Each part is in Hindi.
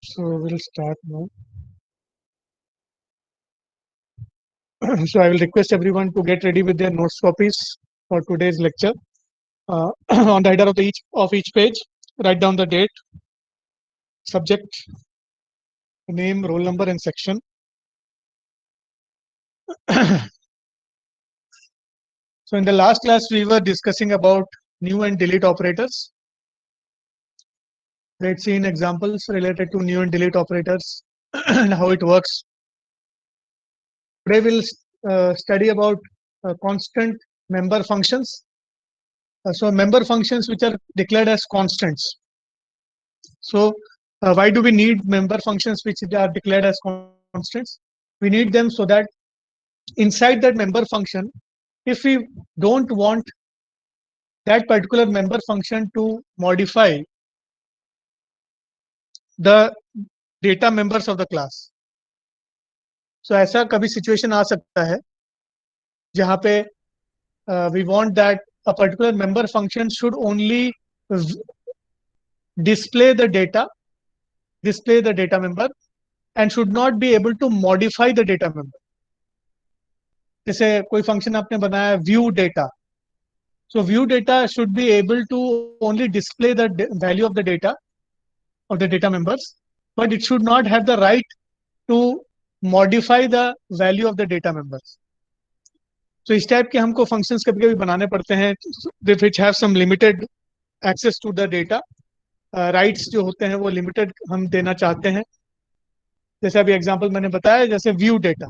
So we'll start now. So I will request everyone to get ready with their notes copies for today's lecture. On the header of each page, write down the date, subject, name, roll number, and section. So in the last class, we were discussing about new and delete operators. Let's see in examples related to new and delete operators and how it works. Today we'll study about constant member functions. So member functions which are declared as constants. So why do we need member functions which are declared as constants? We need them so that inside that member function, if we don't want that particular member function to modify the data members of the class. So ऐसा कभी situation आ सकता है जहाँ पे we want that a particular member function should only display the data member and should not be able to modify the data member. जैसे कोई फंक्शन आपने बनाया view data, so view data should be able to only display the value of the data members, but it should not have the right to modify the value of the data members. So इस टाइप के हमको functions कभी कभी बनाने पड़ते हैं which have some limited access to the data. Rights जो होते हैं वो limited हम देना चाहते हैं. जैसे अभी एग्जांपल मैंने बताया, जैसे व्यू डेटा.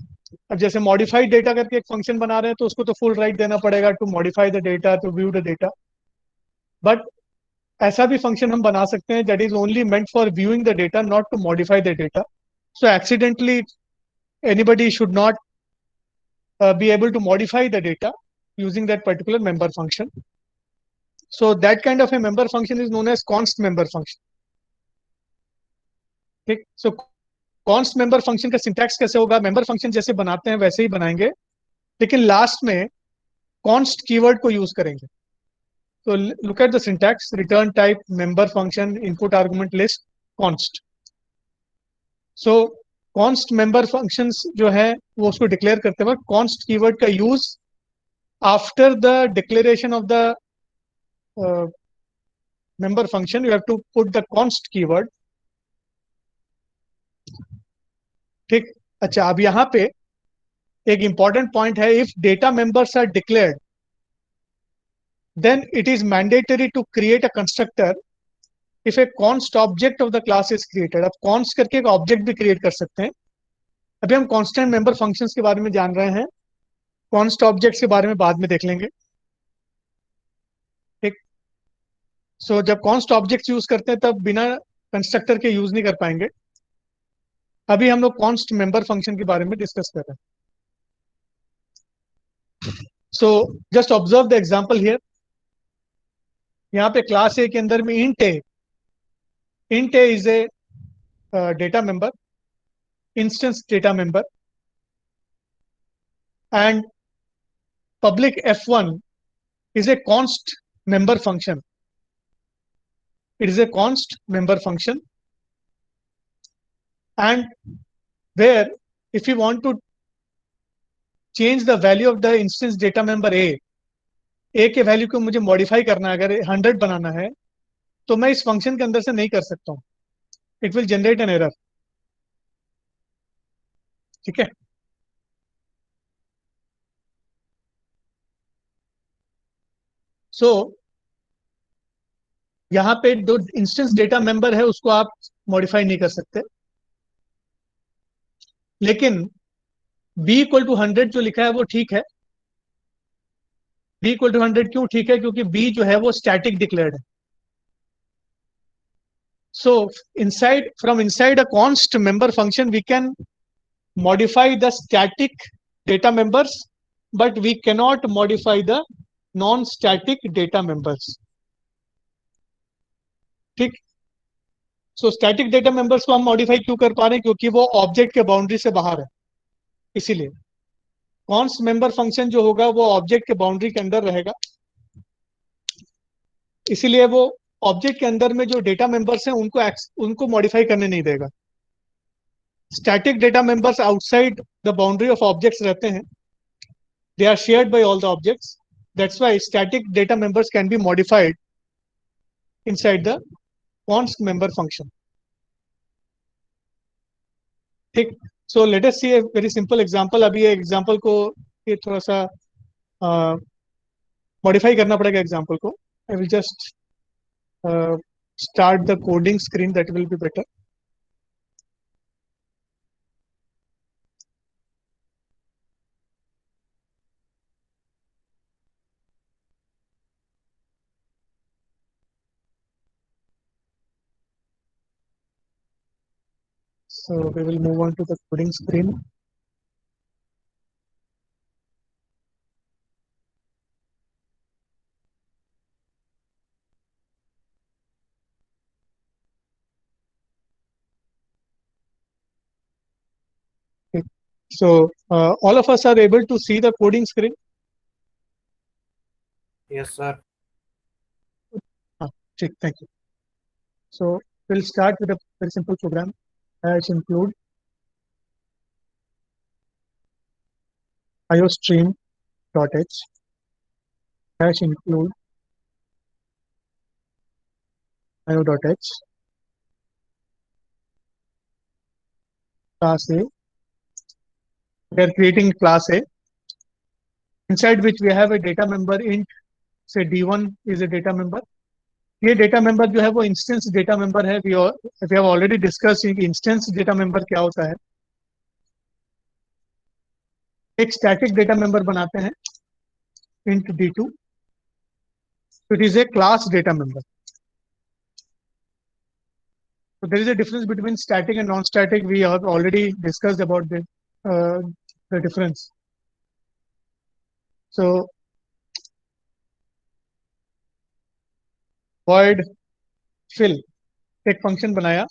अब जैसे मॉडिफाइड डेटा करके एक फंक्शन बना रहे हैं तो उसको तो फुल राइट देना पड़ेगा to modify the data, to view the data. But ऐसा भी फंक्शन हम बना सकते हैं that is only meant for viewing the data, not to modify the data. So accidentally anybody should not be able to modify the data using that particular member function. So that kind of a member function is known as const member function. ठीक. So const member function का syntax कैसे होगा? member function जैसे बनाते हैं वैसे ही बनाएंगे, लेकिन लास्ट में const कीवर्ड को यूज करेंगे. So look at the syntax: return type member function input argument list const. So const member functions जो है वो उसको डिक्लेयर करते वक्त const कीवर्ड का use after the declaration of the member function you have to put the const keyword. ठीक. अच्छा, अब यहाँ पे एक इंपॉर्टेंट पॉइंट है, if data members are declared then it is mandatory to create a constructor if a const object of the class is created. अब const करके एक ऑब्जेक्ट भी क्रिएट कर सकते हैं. अभी हम कांस्टेंट मेंबर फंक्शंस के बारे में जान रहे हैं, कॉन्स्ट ऑब्जेक्ट्स के बारे में बाद में देख लेंगे. ठीक. सो जब कॉन्स्ट ऑब्जेक्ट्स यूज करते हैं तब बिना कंस्ट्रक्टर के यूज नहीं कर पाएंगे. अभी हम लोग कॉन्स्ट मेंबर फंक्शन के बारे में डिस्कस कर रहे हैं. So just observe the example here. यहाँ पे क्लास ए के अंदर में int A is a data member, instance data member, and public f1 is a const member function. It is a const member function, and where if you want to change the value of the instance data member a के वैल्यू को मुझे मॉडिफाई करना है, अगर 100 बनाना है तो मैं इस फंक्शन के अंदर से नहीं कर सकता हूं. It will generate an error. ठीक है. सो यहाँ पे जो इंस्टेंस डेटा मेंबर है उसको आप मॉडिफाई नहीं कर सकते, लेकिन b इक्वल टू 100 जो लिखा है वो ठीक है. b इक्वल टू 100 क्यों ठीक है? क्योंकि b जो है वो स्टैटिक डिक्लेयर्ड है. So inside from inside a const member function we can modify the static data members, but we cannot modify the non static data members. ठीक. सो स्टैटिक डेटा मेंबर्स को हम मॉडिफाई क्यों कर पा रहे हैं? क्योंकि वो ऑब्जेक्ट के बाउंड्री से बाहर है. इसीलिए कॉन्स्ट मेंबर फंक्शन जो होगा वो ऑब्जेक्ट के बाउंड्री के अंदर रहेगा, इसीलिए वो ऑब्जेक्ट के अंदर में जो डेटा मेंबर्स हैं उनको मॉडिफाई करने नहीं देगा. Static data members outside the boundary of objects रहते हैं, they are shared by all the objects, that's why static data members can be modified inside the const member function. ठीक, so let us see a very simple example. अभी ये एग्जांपल को ये थोड़ा सा मॉडिफाई करना पड़ेगा एग्जांपल को. I will just start the coding screen, that will be better. So we will move on to the coding screen. Okay. So all of us are able to see the coding screen. Yes, sir. Thank you. So we'll start with a very simple program. Hash include iostream.h. Hash include io.h. Class A. We are creating class A, inside which we have a data member int. Say d1 is a data member. ये डेटा मेंबर जो है वो इंस्टेंस डेटा मेंबर है. We have already discuss instance data member क्या होता है. एक स्टैटिक डेटा मेंबर बनाते हैं int d2. So it is a class data member. So there is a difference between static and non-static. We have already discussed about the difference. So void fill एक फंक्शन बनाया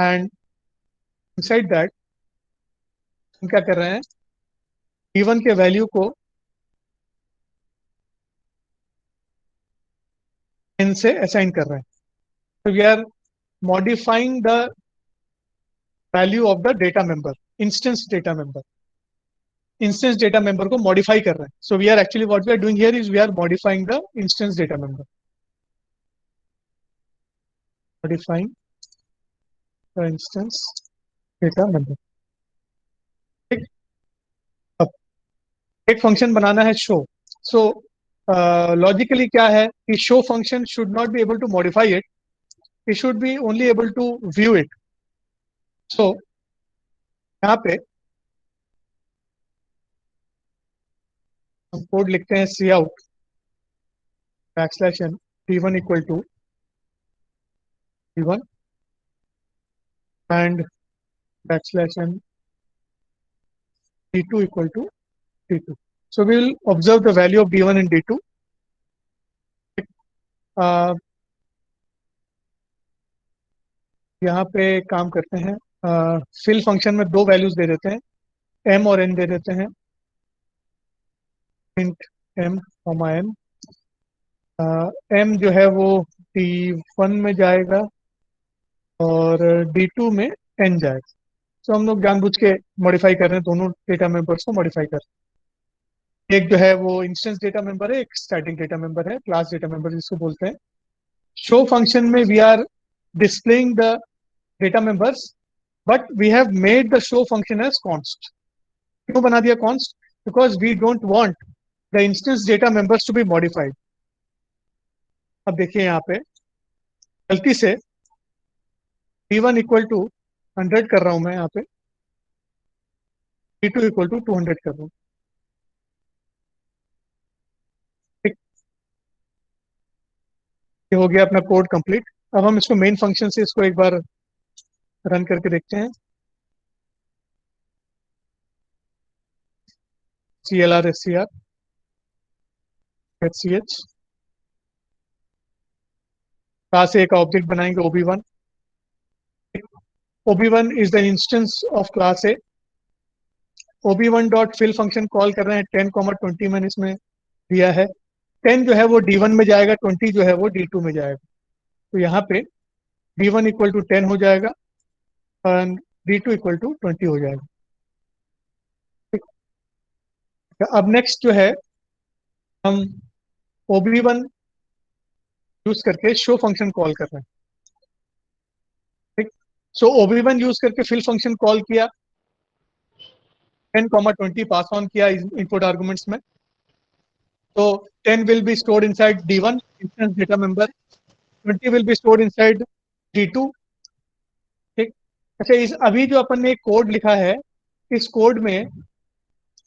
एंड इनसाइड दैट हम क्या कर रहे हैं, d1 के वैल्यू को n से असाइन कर रहे हैं. तो we are modifying the value of the data member, instance data member. Instance data member को मॉडिफाई कर रहे हैं. So we are actually what we are doing here is we are modifying the instance data member. Modifying the instance data member. ठीक, अब एक फंक्शन बनाना है शो. सो लॉजिकली क्या है कि show function should not be able to modify it, it should be only able to view it. So यहाँ पे हम कोड लिखते हैं cout backslash n d1 equal to d1 and backslash n d2 equal to d2. So we will observe the value of d1 and d2. यहाँ पे काम करते हैं, fill फंक्शन में दो वैल्यूज दे देते हैं, m और n दे देते हैं. int m comma n. m जो है वो d1 में जाएगा और d2 में n जाएगा. तो हम लोग जानबूझ के मॉडिफाई कर रहे हैं, दोनों डेटा मेंबर्स को मॉडिफाई कर रहे हैं. एक जो है वो इंस्टेंस डेटा मेंबर है, एक स्टैटिक डेटा मेंबर है, क्लास डेटा मेंबर जिसको बोलते हैं. शो फंक्शन में we are displaying the data members, but we have made the show function as const. क्यों बना दिया const? Because we don't want the instance data members to be modified. अब देखिए यहाँ पे गलती से d1 इक्वल टू 100 कर रहा हूं मैं, यहाँ पे d2 इक्वल टू 200 कर रहा हूँ. ठीक, ये हो गया अपना कोड कंप्लीट. अब हम इसको मेन फंक्शन से इसको एक बार रन करके देखते हैं. clr scr ch क्लास से एक ऑब्जेक्ट बनाएंगे ob1. ob1 is the instance of class A. ob1 dot fill function call कर रहे हैं. 10, 20 मैंने इसमें दिया है. 10 जो है वो d1 में जाएगा, 20 जो है वो d2 में जाएगा. तो यहाँ पे D1 इक्वल टू 10 हो जाएगा एंड D2 इक्वल टू 20 हो जाएगा। ठीक है, अब नेक्स्ट जो है हम OB1 यूज करके शो फंक्शन कॉल कर रहे हैं। ठीक, सो OB1 यूज करके फिल फंक्शन कॉल किया, 10, 20 पास ऑन किया इनपुट आर्गुमेंट्स में। तो 10 will be stored inside D1 instance data member, 20 will be stored inside D2। ठीक, अच्छा इस अभी जो अपन ने कोड लिखा है, इस कोड में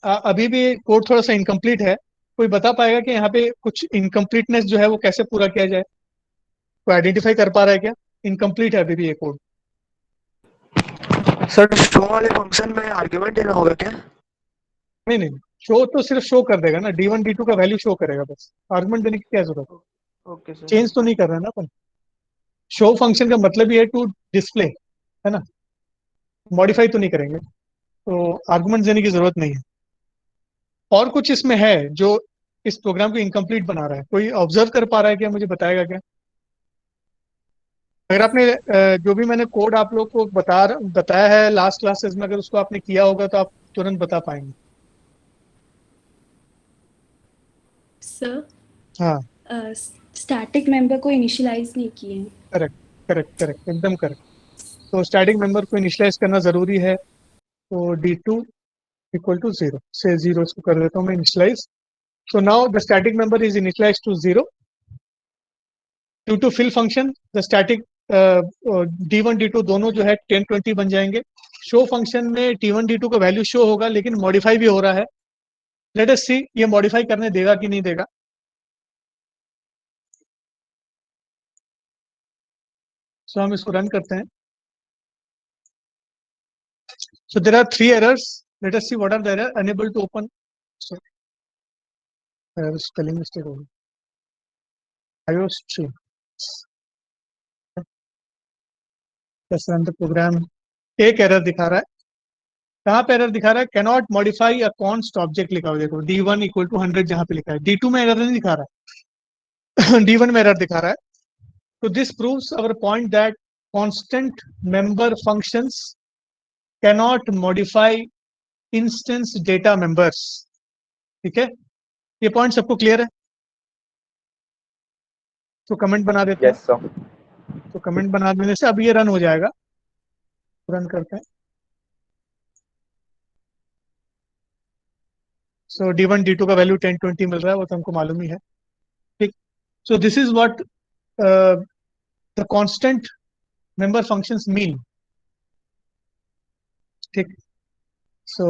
अभी भी कोड थोड़ा सा इनकम्प्लीट है। कोई बता पाएगा कि यहाँ पे कुछ इनकम्प्लीटनेस जो है वो कैसे पूरा किया जाए? कोई आइडेंटिफाई कर पा रहा है क्या? इनकम्प्लीट है अभी भी ये कोड। सर शो वाले फंक्शन में आर्ग्यूमेंट देना होगा क्या? नहीं नहीं, शो तो सिर्फ शो कर देगा ना, D1 D2 का वैल्यू शो करेगा बस, आर्गुमेंट देने की क्या जरूरत है? Okay sir. चेंज तो नहीं कर रहा है ना अपन। शो फंक्शन का मतलब ये है टू डिस्प्ले, है ना, मॉडिफाई तो नहीं करेंगे, तो आर्गुमेंट देने की जरूरत नहीं है। और कुछ इसमें है जो इस प्रोग्राम को इनकम्प्लीट बना रहा है? कोई ऑब्जर्व कर पा रहा है क्या? मुझे बताएगा क्या? अगर आपने जो भी मैंने कोड आप लोग को बताया है लास्ट क्लासेस में, अगर उसको आपने किया होगा तो आप तुरंत बता पाएंगे। सर हाँ, स्टैटिक मेंबर को इनिशियलाइज नहीं किए हैं। करेक्ट करेक्ट करेक्ट, एकदम करेक्ट। तो स्टैटिक मेंबर को इनिशियलाइज करना जरूरी है। तो D2 इक्वल टू 0 से 0 इसको कर देता हूँ मैं initialise. So now the static member is initialized to 0. Due to fill function, the static D1 D2 दोनों जो है 10 20 बन जाएंगे। शो फंक्शन में T1 D2 का वैल्यू शो होगा, लेकिन मॉडिफाई भी हो रहा है। लेट अस सी ये मॉडिफाई करने देगा कि नहीं देगा। सो हम इसको रन करते हैं। So there are 3 errors. Let us see what are the errors. Unable to open. So spelling mistake होगी। iOS 3. Let's run the program. एक एरर दिखा रहा है। कहाँ पे एरर दिखा रहा है? कैनॉट मॉडिफाई अ कॉन्स्ट ऑब्जेक्ट लिखा हुआ, देखो D1 इक्वल टू 100 जहाँ पे लिखा है। D2 में एरर नहीं दिखा रहा है D1 में एरर दिखा रहा है। तो this proves our point that constant member functions cannot modify instance data members. ठीक है, ये पॉइंट सबको क्लियर है? तो कमेंट बना देते हैं। Yes sir. तो कमेंट बना देने से अब ये रन हो जाएगा। रन करते हैं। सो D1 D2 का वैल्यू 10 20 मिल रहा है, वो तो हमको मालूम ही है। ठीक, so this is what the constant member functions mean. ठीक, सो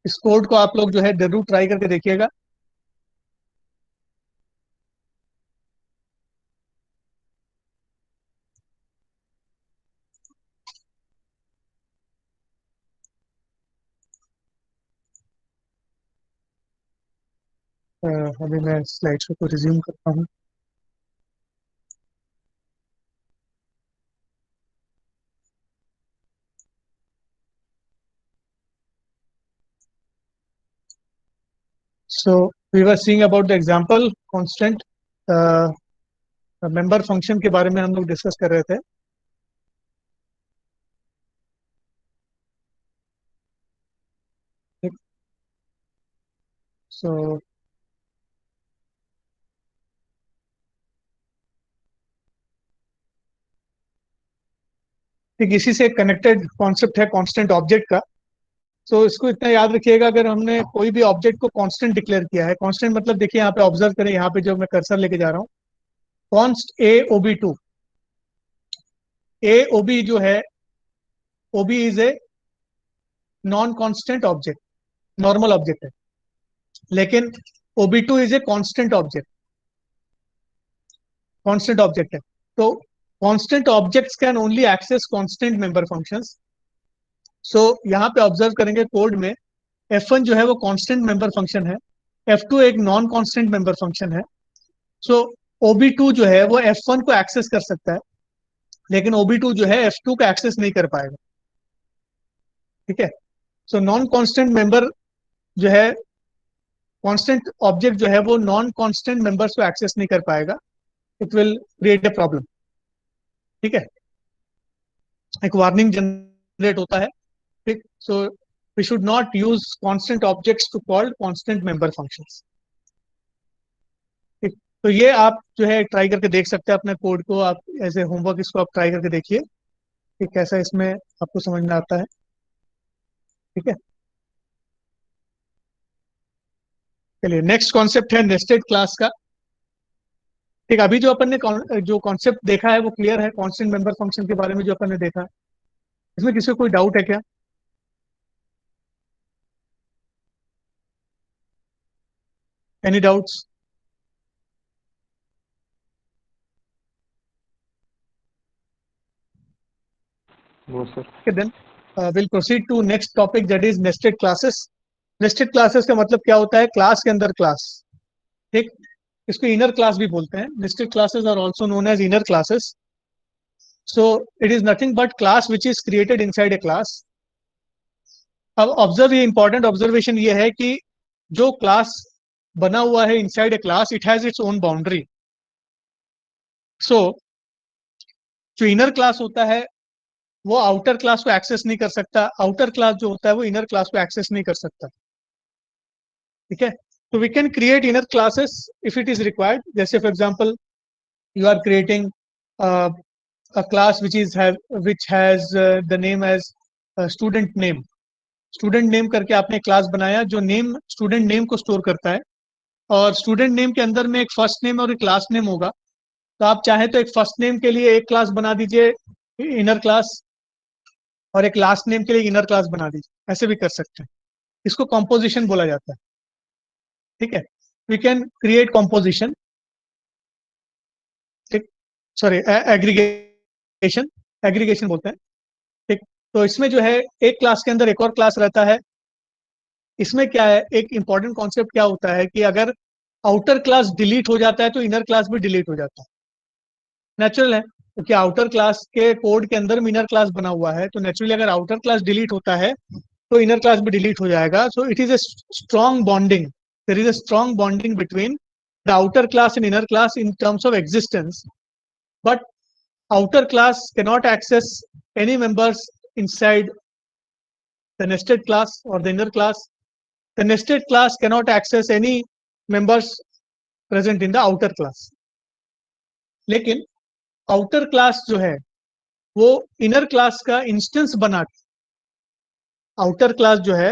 इस कोड को आप लोग जो है जरूर ट्राई करके देखिएगा। अभी मैं स्लाइड शो को रिज्यूम करता हूँ। So we were seeing about the example constant member function के बारे में हम लोग डिस्कस कर रहे थे। सो ठीक, इसी से कनेक्टेड कॉन्सेप्ट है कांस्टेंट ऑब्जेक्ट का। तो इसको इतना याद रखिएगा, अगर हमने कोई भी ऑब्जेक्ट को कांस्टेंट डिक्लेयर किया है, कांस्टेंट मतलब देखिए यहाँ पे ऑब्जर्व करें, यहाँ पे जो मैं कर्सर लेके जा रहा हूँ, कॉन्स्ट AOB2। AOB जो है, OB is a non constant object, normal object है, लेकिन OB2 is a constant object, constant object है। तो constant objects can only access constant member functions. So यहाँ पे ऑब्जर्व करेंगे कोड में, F1 जो है वो कांस्टेंट मेंबर फंक्शन है, F2 एक नॉन कांस्टेंट मेंबर फंक्शन है। सो OB2 जो है वो F1 को एक्सेस कर सकता है, लेकिन OB2 जो है F2 को एक्सेस नहीं कर पाएगा। ठीक है, सो नॉन कांस्टेंट मेंबर जो है, कांस्टेंट ऑब्जेक्ट जो है वो नॉन कांस्टेंट मेंबर्स को एक्सेस नहीं कर पाएगा। It will create a problem. ठीक है, एक वार्निंग जनरेट होता है। ठीक, so we should not use constant objects to call constant member functions. ठीक, तो ये आप जो है ट्राई करके देख सकते हैं अपने कोड को, आप एज ए होमवर्क इसको आप ट्राई करके देखिए कि कैसा इसमें आपको समझ में आता है। ठीक है, चलिए नेक्स्ट कॉन्सेप्ट है नेस्टेड क्लास का। ठीक, अभी जो अपन ने जो कॉन्सेप्ट देखा है वो क्लियर है, कांस्टेंट मेंबर फंक्शन के बारे में जो अपन ने देखा, इसमें किसी को कोई डाउट है क्या? Any doubts? No sir. Then will proceed to next topic, that is nested classes. Nested classes का मतलब क्या होता है? क्लास के अंदर क्लास। ठीक, इसको इनर क्लास भी बोलते हैं। Nested classes are also known as inner classes. So it is nothing but class which is created inside a class. अब ऑब्जर्व, ये इंपॉर्टेंट ऑब्जर्वेशन ये है कि जो क्लास बना हुआ है inside a class, it has its own boundary. So जो इनर क्लास होता है वो आउटर क्लास को एक्सेस नहीं कर सकता, आउटर क्लास जो होता है वो इनर क्लास को एक्सेस नहीं कर सकता। ठीक है, तो we can create inner classes if it is required. जैसे for example you are creating a class which has the name as student name। Student name करके आपने क्लास बनाया जो नेम स्टूडेंट नेम को स्टोर करता है, और स्टूडेंट नेम के अंदर में एक फर्स्ट नेम और एक लास्ट नेम होगा। तो आप चाहे तो एक फर्स्ट नेम के लिए एक क्लास बना दीजिए इनर क्लास, और एक लास्ट नेम के लिए इनर क्लास बना दीजिए, ऐसे भी कर सकते हैं। इसको कॉम्पोजिशन बोला जाता है। ठीक है, वी कैन क्रिएट कॉम्पोजिशन, ठीक, सॉरी एग्रीगेशन, एग्रीगेशन बोलते हैं। ठीक, तो इसमें जो है एक क्लास के अंदर एक और क्लास रहता है। इसमें क्या है, एक इंपॉर्टेंट कॉन्सेप्ट क्या होता है कि अगर आउटर क्लास डिलीट हो जाता है तो इनर क्लास भी डिलीट हो जाता है। नेचुरल है, क्योंकि आउटर क्लास के कोड के अंदर में इनर क्लास बना हुआ है, तो नेचुरली अगर आउटर क्लास डिलीट होता है तो इनर क्लास भी डिलीट हो जाएगा। So it is a strong bonding, there is a strong bonding between the outer class and inner class in terms of existence, but outer class cannot access any members inside the nested class or the inner class. The nested class cannot access any members present in the outer class. लेकिन outer class जो है वो inner class का instance बना के, outer class जो है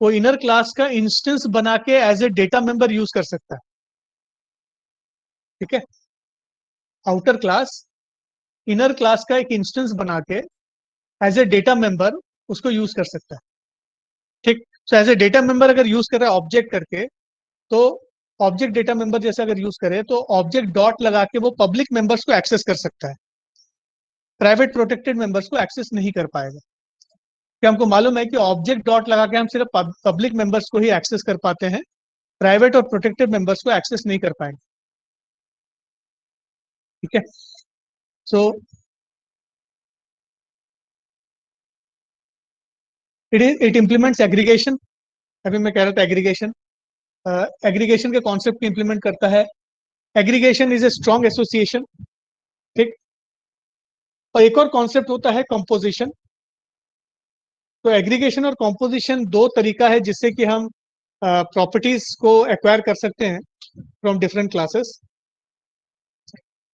वो inner class का instance बना के as a data member use कर सकता है। ठीक है, outer class inner class का एक इंस्टेंस बना के एज ए डेटा मेंबर उसको यूज कर सकता है। ठीक, so as a data member अगर यूज कर रहा है ऑब्जेक्ट करके, तो ऑब्जेक्ट डेटा मेंबर जैसे अगर यूज करे तो ऑब्जेक्ट डॉट लगा के वो पब्लिक मेंबर्स को एक्सेस कर सकता है, प्राइवेट प्रोटेक्टेड मेंबर्स को एक्सेस नहीं कर पाएगा। क्या हमको मालूम है कि ऑब्जेक्ट डॉट लगा के हम सिर्फ पब्लिक मेंबर्स को ही एक्सेस कर पाते हैं, प्राइवेट और प्रोटेक्टेड मेंबर्स को एक्सेस नहीं कर पाएंगे। ठीक है, सो इट इम्प्लीमेंट्स एग्रीगेशन। अभी मैं कह रहा था एग्रीगेशन, एग्रीगेशन के कॉन्सेप्ट को इंप्लीमेंट करता है। Aggregation is a strong association. ठीक, और एक और कॉन्सेप्ट होता है कंपोजिशन। तो एग्रीगेशन और कंपोजिशन दो तरीका है जिससे कि हम प्रॉपर्टीज को एक्वायर कर सकते हैं फ्रॉम डिफरेंट क्लासेस।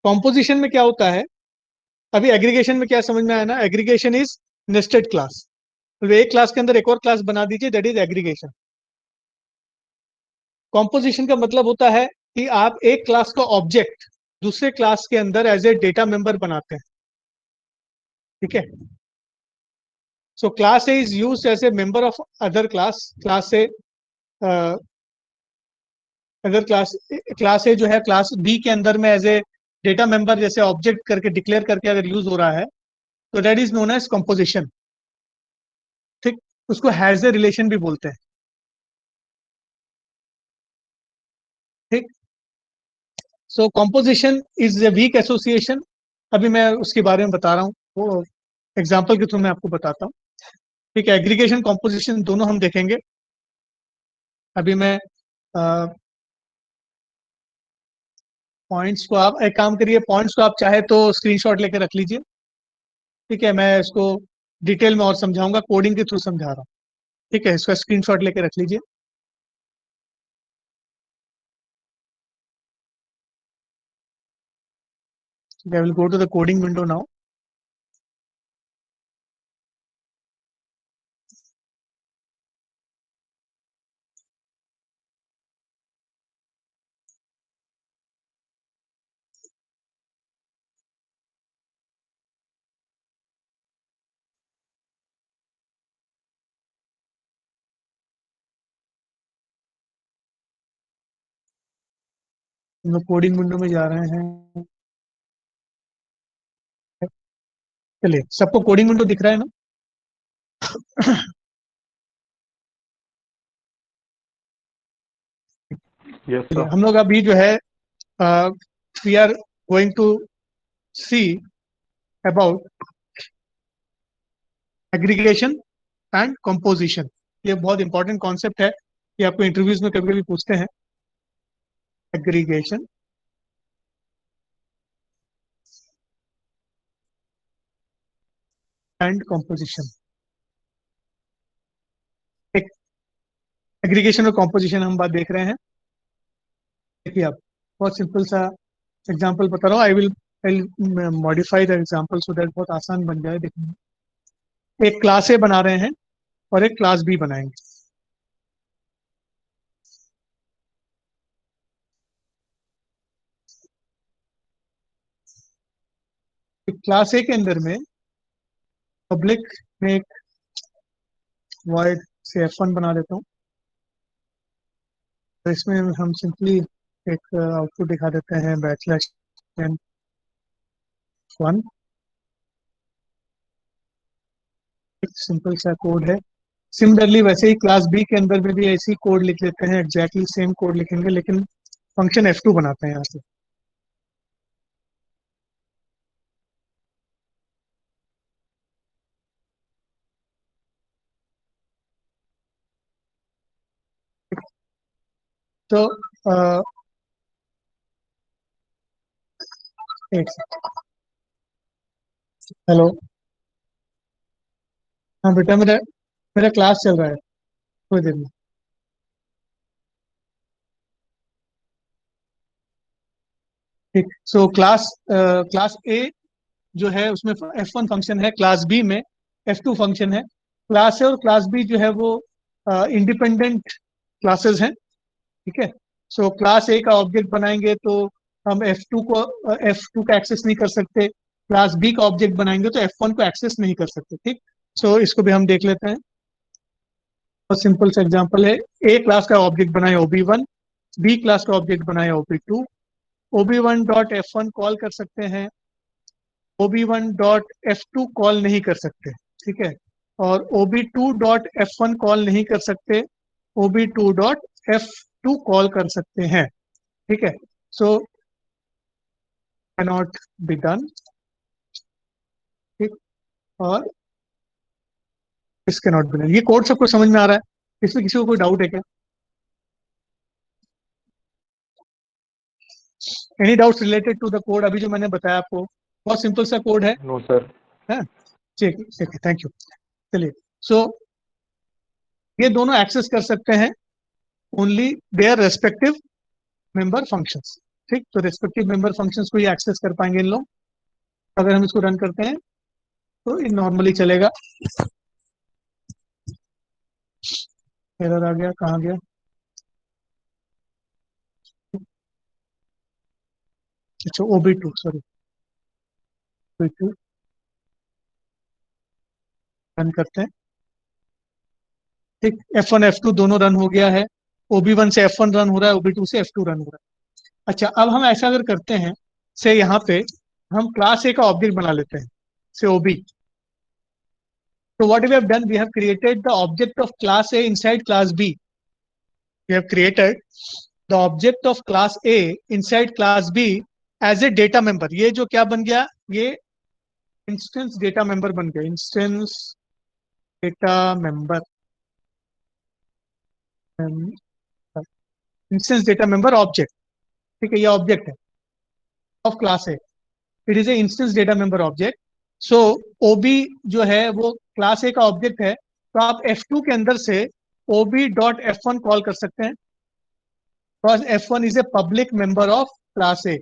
कंपोजिशन में क्या होता है, अभी एग्रीगेशन में क्या समझ में आया ना, एग्रीगेशन इज नेस्टेड क्लास। तो एक क्लास के अंदर एक और क्लास बना दीजिए, दैट इज एग्रीगेशन। कंपोजिशन का मतलब होता है कि आप एक क्लास का ऑब्जेक्ट दूसरे क्लास के अंदर एज ए डेटा मेंबर बनाते हैं। ठीक है, so class A is used as a member of other class. Class A अगर क्लास ए जो है क्लास बी के अंदर में एज ए डेटा मेंबर जैसे ऑब्जेक्ट करके डिक्लेयर करके अगर यूज हो रहा है, तो that is known as composition. ठीक, उसको हैज ए रिलेशन भी बोलते हैं। ठीक, so composition is a weak association. अभी मैं उसके बारे में बता रहा हूँ, वो एग्जाम्पल के थ्रू मैं आपको बताता हूँ। ठीक है, एग्रीगेशन कंपोजिशन दोनों हम देखेंगे। अभी मैं पॉइंट्स को आप एक काम करिए, पॉइंट्स को आप चाहे तो स्क्रीनशॉट लेके रख लीजिए। ठीक है, मैं इसको डिटेल में और समझाऊंगा, कोडिंग के थ्रू समझा रहा हूँ। ठीक है, इसका स्क्रीनशॉट लेके रख लीजिए। I will go to the coding window now. हम लोग कोडिंग विंडो में जा रहे हैं। चलिए, सबको कोडिंग विंडो दिख रहा है ना? यस चलिए, सर। हम लोग अभी जो है we are going to see about aggregation and composition. ये बहुत इंपॉर्टेंट कॉन्सेप्ट है, ये आपको इंटरव्यूज में कभी कभी पूछते हैं। Aggregation and composition. एक एग्रीगेशन और कंपोजिशन हम बात देख रहे हैं। देखिए, आप बहुत सिंपल सा एग्जांपल बता रहा हूँ। I will modify the example so that बहुत आसान बन जाए देखने में। एक क्लास ए बना रहे हैं और एक क्लास बी बनाएंगे। क्लास ए के अंदर में पब्लिक में एक वॉइड से F1 बना देता हूँ। तो इसमें हम सिंपली एक आउटपुट दिखा देते हैं /n1। एक सिंपल सा कोड है। सिमिलरली वैसे ही क्लास बी के अंदर में भी ऐसी कोड लिख लेते हैं, एग्जैक्टली सेम कोड लिखेंगे लेकिन फंक्शन F2 बनाते हैं यहाँ से। तो अ, एक हेलो। हाँ बेटा, मेरा मेरा क्लास चल रहा है, थोड़ी देर में। ठीक, सो क्लास ए जो है उसमें F1 फंक्शन है, क्लास बी में F2 फंक्शन है। क्लास ए और क्लास बी जो है वो इंडिपेंडेंट क्लासेस हैं। ठीक है, सो क्लास ए का ऑब्जेक्ट बनाएंगे तो हम F2 का एक्सेस नहीं कर सकते। क्लास बी का ऑब्जेक्ट बनाएंगे तो F1 को एक्सेस नहीं कर सकते। ठीक, सो इसको भी हम देख लेते हैं। बहुत सिंपल सा एग्जांपल है। ए क्लास का ऑब्जेक्ट बनाए OB1, बी क्लास का ऑब्जेक्ट बनाए OB2। OB1 dot F1 call कर सकते हैं, OB1 डॉट F2 कॉल नहीं कर सकते। ठीक है, और OB2 डॉट F1 कॉल नहीं कर सकते, OB2 डॉट F2 कॉल कर सकते हैं। ठीक है, सो कैनॉट बी डन। ठीक, और इस कैनॉट बी डन। ये कोड सबको समझ में आ रहा है? इसमें किसी को कोई डाउट है क्या? Any doubts related to the code अभी जो मैंने बताया आपको? बहुत सिंपल सा कोड नो सर। है। ठीक ठीक है, थैंक यू। चलिए, सो ये दोनों एक्सेस कर सकते हैं only their respective member functions. ठीक, तो रेस्पेक्टिव मेंबर फंक्शंस को ये एक्सेस कर पाएंगे इन लोग। अगर हम इसको रन करते हैं तो ये नॉर्मली चलेगा। एरर आ गया, कहाँ गया? अच्छा, OB2, सॉरी, OB2 रन करते हैं। ठीक, F1 F2 दोनों रन हो गया है। OB1 से F1 रन हो रहा है, OB2 से F2 रन हो रहा है। अच्छा, अब हम ऐसा अगर करते हैं, से यहाँ पे हम क्लास ए का ऑब्जेक्ट बना लेते हैं, से OB। So what we have done, we have created the object of class A inside class B. We have created the object of class A inside class B as a data member. ये जो क्या बन गया, ये इंस्टेंस डेटा मेंबर बन गया। Instance data member, instance data member object. ठीक है, ये ऑब्जेक्ट है। Of class A, it is a instance data member object. So OB जो है वो क्लास ए का ऑब्जेक्ट है, तो आप F2 के अंदर से ob.f1 कॉल कर सकते हैं, because F1 is a public member of class ए,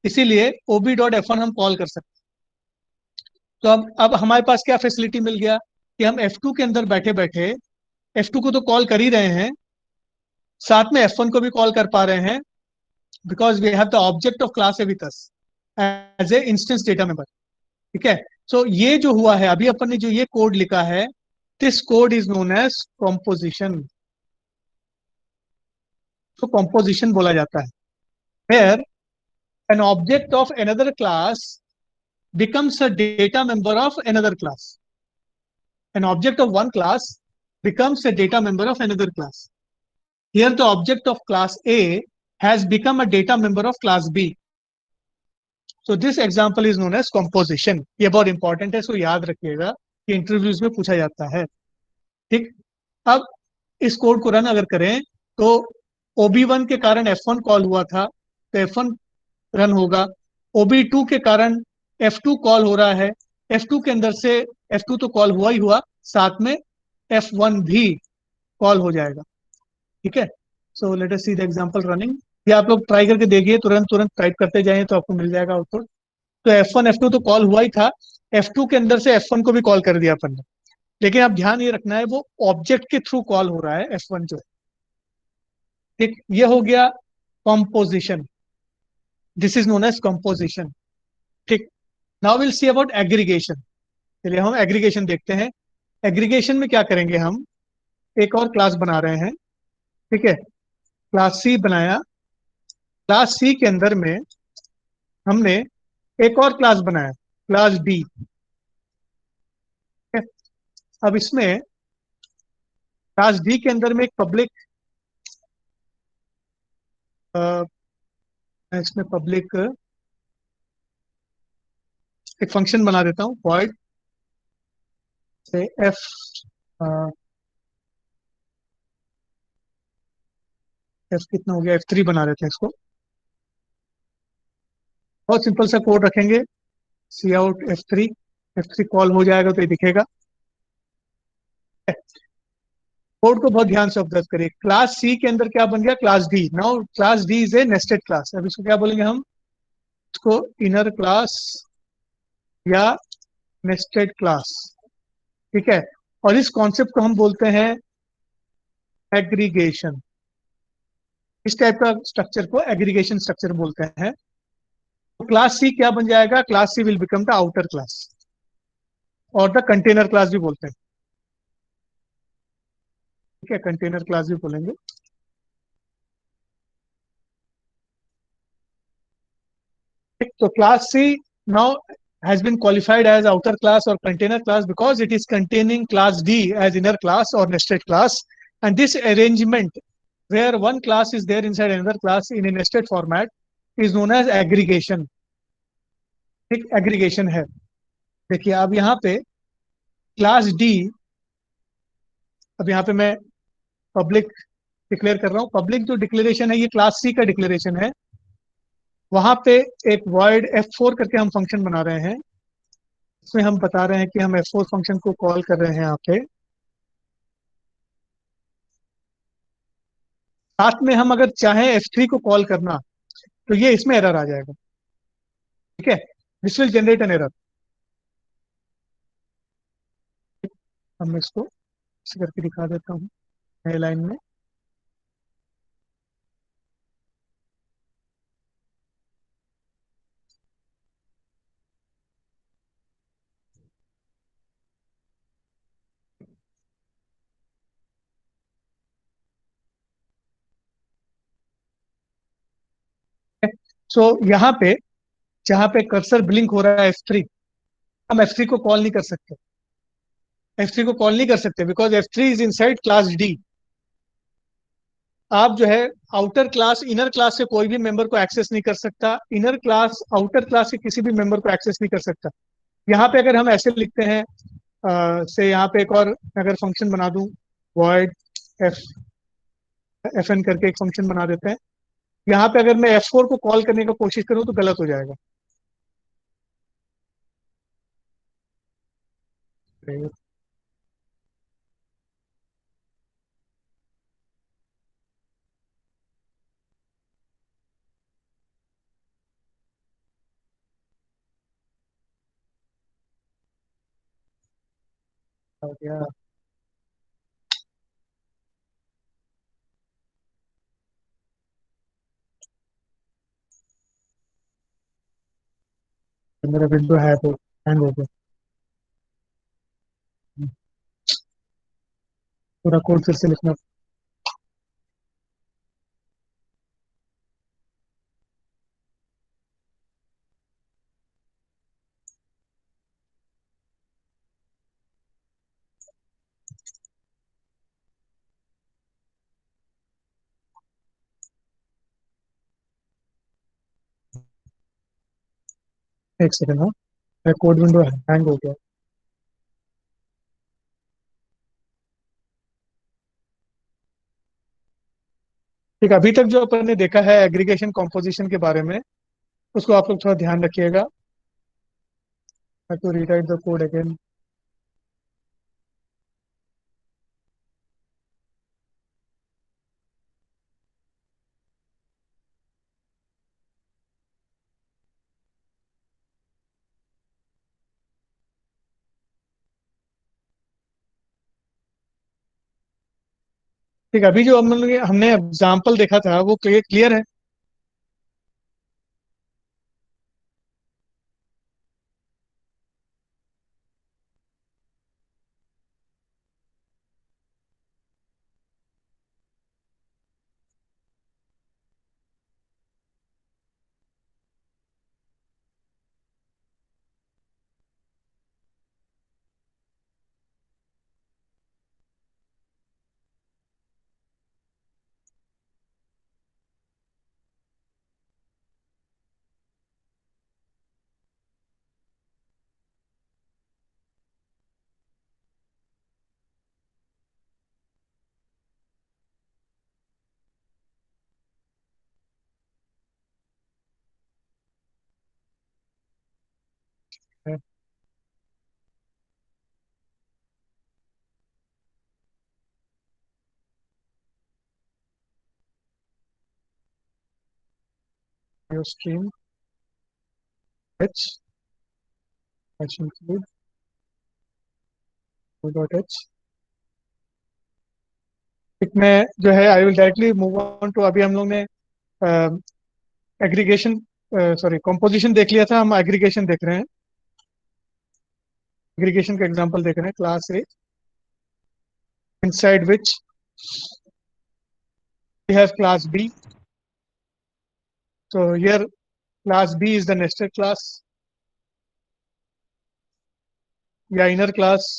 इसीलिए ob.f1 हम कॉल कर सकते हैं. तो अब हमारे पास क्या फैसिलिटी मिल गया कि हम F2 के अंदर बैठे बैठे F2 को तो कॉल कर ही रहे हैं, साथ में F1 को भी कॉल कर पा रहे हैं, because we have the object of class A with us as a instance data member. ठीक है. सो ये जो हुआ है अभी अपन ने जो ये कोड लिखा है, this code is known as composition. तो कॉम्पोजिशन बोला जाता है. Where an object of another class becomes a data member of another class. An object of one class becomes a data member of another class. Here the object of class A has become a data member of class B. So this example is known as composition. ये बहुत इंपॉर्टेंट है, इसको याद रखिएगा कि इंटरव्यूज में पूछा जाता है. ठीक. अब इस कोड को रन अगर करें तो OB1 के कारण F1 कॉल हुआ था, तो F1 रन होगा. OB2 के कारण F2 कॉल हो रहा है, F2 के अंदर से F2 तो कॉल हुआ ही हुआ, साथ में F1 भी कॉल हो जाएगा. ठीक है. सो let us see the example running. ये आप लोग ट्राई करके देखिए, तुरंत तुरंत टाइप करते जाएं तो आपको मिल जाएगा आउटपुट. तो F1 F2 तो कॉल हुआ ही था, F2 के अंदर से F1 को भी कॉल कर दिया अपन ने, लेकिन अब ध्यान ये रखना है वो ऑब्जेक्ट के थ्रू कॉल हो रहा है F1 जो है. ठीक. ये हो गया composition. This is known as composition. ठीक. Now will see about aggregation. चलिए हम एग्रीगेशन देखते हैं. एग्रीगेशन में क्या करेंगे, हम एक और क्लास बना रहे हैं. ठीक है. क्लास सी बनाया. क्लास सी के अंदर में हमने एक और क्लास बनाया, क्लास डी. अब इसमें क्लास डी के अंदर में एक पब्लिक, इसमें पब्लिक एक फंक्शन बना देता हूँ, void से f f कितना हो गया, F3 बना देते हैं इसको. बहुत सिंपल सा कोड रखेंगे, सी आउट F3 कॉल हो जाएगा तो ये दिखेगा. कोड को बहुत ध्यान से ऑब्जर्व करिए. क्लास सी के अंदर क्या बन गया, class D. Now class D is a nested class. अब इसको क्या बोलेंगे हम, इसको इनर क्लास या नेस्टेड क्लास. ठीक है. और इस कॉन्सेप्ट को हम बोलते हैं एग्रीगेशन. इस टाइप का स्ट्रक्चर को एग्रीगेशन स्ट्रक्चर बोलते हैं. तो क्लास सी क्या बन जाएगा, class C will become the outer class, और द कंटेनर क्लास भी बोलते हैं. ठीक है. कंटेनर क्लास भी बोलेंगे. तो class C now has been qualified as outer class or container class because it is containing class D as inner class or nested class. And this arrangement where one class is there inside another class in a nested format is known as aggregation. एक एग्रीगेशन है. देखिए अब यहाँ पे क्लास डी, अब यहाँ पे मैं पब्लिक डिक्लेयर कर रहा हूँ. पब्लिक जो डिक्लेरेशन है ये क्लास सी का डिक्लेरेशन है. वहां पे एक void F4 करके हम फंक्शन बना रहे हैं. इसमें हम बता रहे हैं कि हम F4 फंक्शन को कॉल कर रहे हैं यहाँ पे. साथ में हम अगर चाहें F3 को कॉल करना तो ये इसमें एरर आ जाएगा. ठीक है. This will generate an error. हम इसको ऐसे करके दिखा देता हूँ नए लाइन में. सो यहाँ पे जहाँ पे कर्सर ब्लिंक हो रहा है F3, हम F3 को कॉल नहीं कर सकते. F3 को कॉल नहीं कर सकते because F3 is inside class D. आप जो है आउटर क्लास इनर क्लास से कोई भी मेंबर को एक्सेस नहीं कर सकता, इनर क्लास आउटर क्लास से किसी भी मेंबर को एक्सेस नहीं कर सकता. यहाँ पे अगर हम ऐसे लिखते हैं, से यहाँ पे एक और अगर फंक्शन बना दूं, void fn करके एक फंक्शन बना देते हैं. यहाँ पे अगर मैं F4 को कॉल करने का कोशिश करूँ तो गलत हो जाएगा। हो गया। मेरा विंडो है तो हैंग हो गया। पूरा कोड फिर से लिखना। एक सेकंड, हाँ, मेरा कोड विंडो हैंग हो गया। ठीक है, अभी तक जो अपन ने देखा है एग्रीगेशन कॉम्पोजिशन के बारे में, उसको आप लोग थोड़ा ध्यान रखिएगा। I have to rewrite the code again. ठीक है, अभी जो हमने एग्जाम्पल देखा था वो क्लियर है। Stream H H include dot H. एक में जो है I will directly move on to, अभी हम लोग ने एग्रीगेशन सॉरी कंपोजिशन देख लिया था, हम एग्रीगेशन देख रहे हैं। एग्रीगेशन का एग्जांपल देख रहे हैं, class A inside which we have class B. So here class B is the nested class या inner class,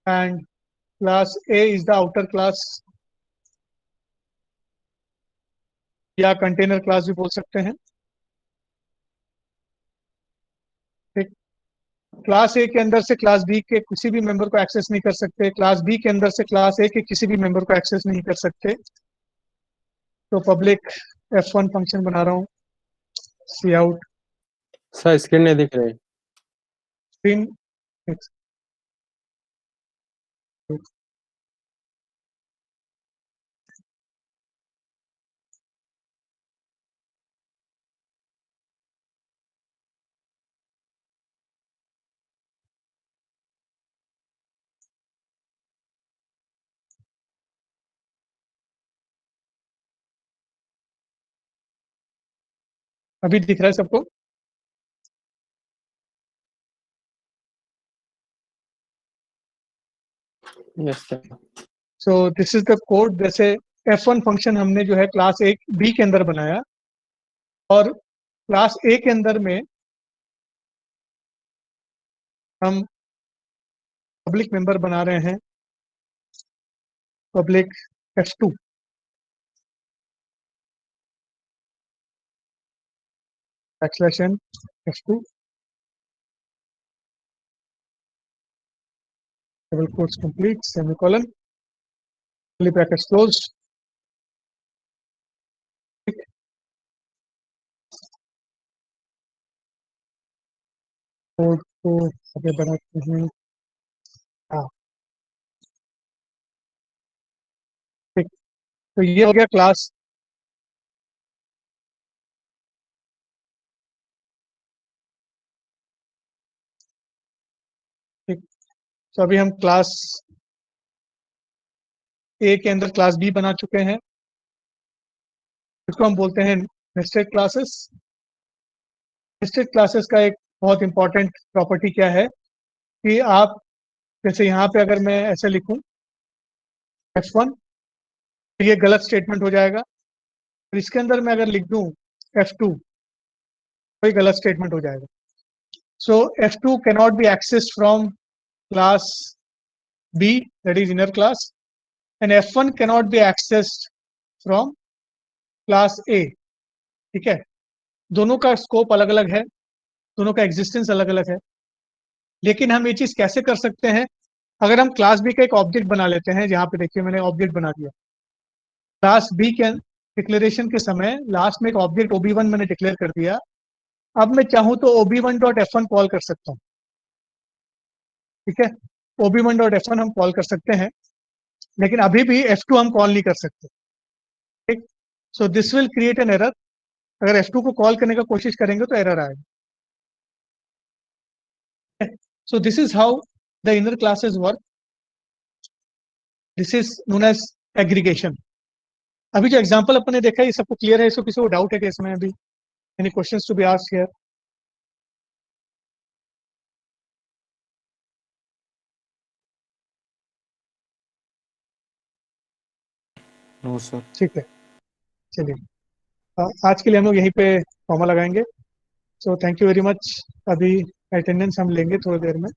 and class A is the outer class या कंटेनर क्लास भी बोल सकते हैं। ठीक, क्लास ए के अंदर से क्लास बी के किसी भी मेंबर को एक्सेस नहीं कर सकते, क्लास बी के अंदर से क्लास ए के किसी भी मेंबर को एक्सेस नहीं कर सकते। तो पब्लिक F1 फंक्शन बना रहा हूँ, सी आउट सर स्क्रीन नहीं दिख रही। स्क्रीन। अभी दिख रहा है सबको? Yes sir. So this is the code. जैसे F1 फंक्शन हमने जो है क्लास ए बी के अंदर बनाया, और क्लास ए के अंदर में हम पब्लिक मेंबर बना रहे हैं, public F2 backslash n F2 double quotes complete semicolon, curly brackets closed, code को आगे बढ़ाते हैं। हाँ, ठीक। तो ये हो गया क्लास। ठीक। तो अभी हम क्लास ए के अंदर क्लास बी बना चुके हैं, इसको हम बोलते हैं नेस्टेड क्लासेस। नेस्टेड क्लासेस का एक बहुत इंपॉर्टेंट प्रॉपर्टी क्या है कि आप, जैसे यहाँ पे अगर मैं ऐसे लिखूं F1, तो ये गलत स्टेटमेंट हो जाएगा। और इसके अंदर मैं अगर लिख दूं F2, तो ये गलत स्टेटमेंट हो जाएगा। सो F2 cannot be accessed from class B, that is inner class, and F1 cannot be accessed from class A। ठीक है, दोनों का स्कोप अलग अलग है, दोनों का एग्जिस्टेंस अलग अलग है। लेकिन हम ये चीज कैसे कर सकते हैं, अगर हम क्लास बी का एक ऑब्जेक्ट बना लेते हैं, जहाँ पे देखिए मैंने ऑब्जेक्ट बना दिया। क्लास बी के डिक्लेरेशन के समय लास्ट में एक ऑब्जेक्ट OB1 मैंने डिक्लेयर कर दिया। अब मैं चाहूँ तो OB1.F1 कॉल कर सकता हूँ। ठीक है, OB1.F1 हम कॉल कर सकते हैं, लेकिन अभी भी F2 हम कॉल नहीं कर सकते। ठीक, so this will create an error. अगर F2 को कॉल करने का कोशिश करेंगे तो एरर आएगा। So this is how the inner classes work. This is known as aggregation. अभी जो एग्जांपल अपन ने देखा है, ये सबको क्लियर है? इसको किसी को डाउट है कि इसमें अभी any questions to be asked here? No sir. ठीक है, चलिए आज के लिए हम लोग यहीं पे कॉमा लगाएंगे। So thank you very much. अभी अटेंडेंस हम लेंगे थोड़ी देर में।